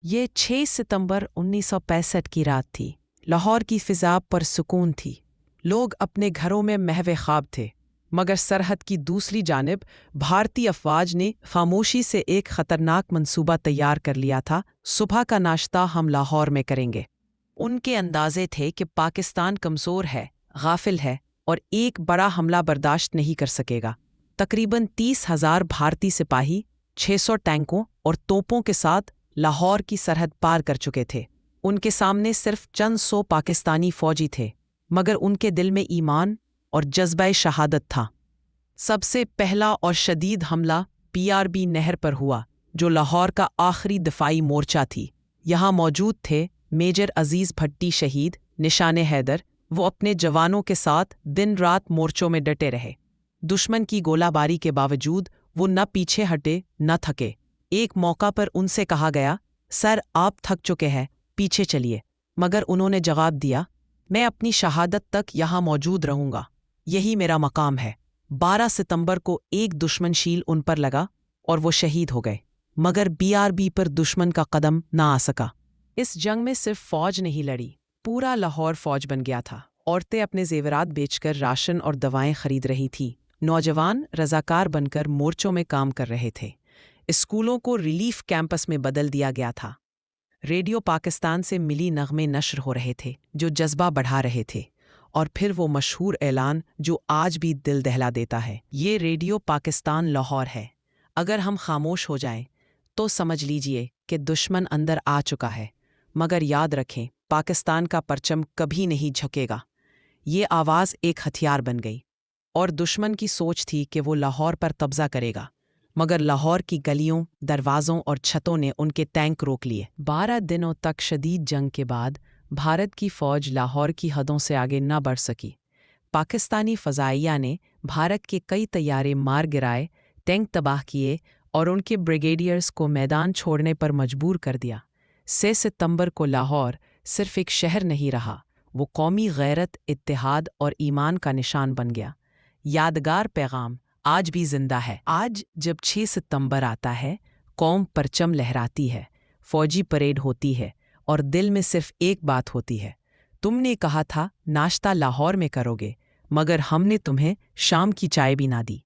ये 6 सितंबर 1965 की रात थी। लाहौर की फिजा पर सुकून थी। लोग अपने घरों में महवे ख्वाब थे, मगर सरहद की दूसरी जानिब भारतीय अफवाज ने खामोशी से एक खतरनाक मंसूबा तैयार कर लिया था। सुबह का नाश्ता हम लाहौर में करेंगे। उनके अंदाजे थे कि पाकिस्तान कमज़ोर है, गाफिल है और एक बड़ा हमला बर्दाश्त नहीं कर सकेगा। तकरीबन 30,000 भारतीय सिपाही 600 टैंकों और तोपों के साथ लाहौर की सरहद पार कर चुके थे। उनके सामने सिर्फ चंद सौ पाकिस्तानी फौजी थे, मगर उनके दिल में ईमान और जज्बा शहादत था। सबसे पहला और शदीद हमला PRB नहर पर हुआ, जो लाहौर का आखिरी दिफाई मोर्चा थी। यहाँ मौजूद थे मेजर अजीज भट्टी शहीद, निशाने हैदर। वो अपने जवानों के साथ दिन रात मोर्चों में डटे रहे। दुश्मन की गोलाबारी के बावजूद वो न पीछे हटे न थके। एक मौका पर उनसे कहा गया, सर आप थक चुके हैं, पीछे चलिए। मगर उन्होंने जवाब दिया, मैं अपनी शहादत तक यहाँ मौजूद रहूंगा, यही मेरा मकाम है। 12 सितंबर को एक दुश्मनशील उन पर लगा और वो शहीद हो गए, मगर BRB पर दुश्मन का कदम ना आ सका। इस जंग में सिर्फ फौज नहीं लड़ी, पूरा लाहौर फौज बन गया था। औरतें अपने जेवरात बेचकर राशन और दवाएं खरीद रही थी। नौजवान रजाकार बनकर मोर्चों में काम कर रहे थे। स्कूलों को रिलीफ कैंपस में बदल दिया गया था। रेडियो पाकिस्तान से मिली नगमे नश्र हो रहे थे, जो जज्बा बढ़ा रहे थे। और फिर वो मशहूर ऐलान जो आज भी दिल दहला देता है, ये रेडियो पाकिस्तान लाहौर है। अगर हम खामोश हो जाएं, तो समझ लीजिए कि दुश्मन अंदर आ चुका है। मगर याद रखें, पाकिस्तान का परचम कभी नहीं झुकेगा। ये आवाज़ एक हथियार बन गई, और दुश्मन की सोच थी कि वो लाहौर पर कब्जा करेगा, मगर लाहौर की गलियों, दरवाज़ों और छतों ने उनके टैंक रोक लिए। 12 दिनों तक शदीद जंग के बाद भारत की फ़ौज लाहौर की हदों से आगे न बढ़ सकी। पाकिस्तानी फ़ज़ाइया ने भारत के कई तैयारे मार गिराए, टैंक तबाह किए और उनके ब्रिगेडियर्स को मैदान छोड़ने पर मजबूर कर दिया। 6 सितंबर को लाहौर सिर्फ एक शहर नहीं रहा, वो कौमी गैरत, इत्तेहाद और ईमान का निशान बन गया। यादगार पैगाम आज भी जिंदा है। आज जब 6 सितंबर आता है, कौम परचम लहराती है, फौजी परेड होती है और दिल में सिर्फ एक बात होती है, तुमने कहा था नाश्ता लाहौर में करोगे, मगर हमने तुम्हें शाम की चाय भी ना दी।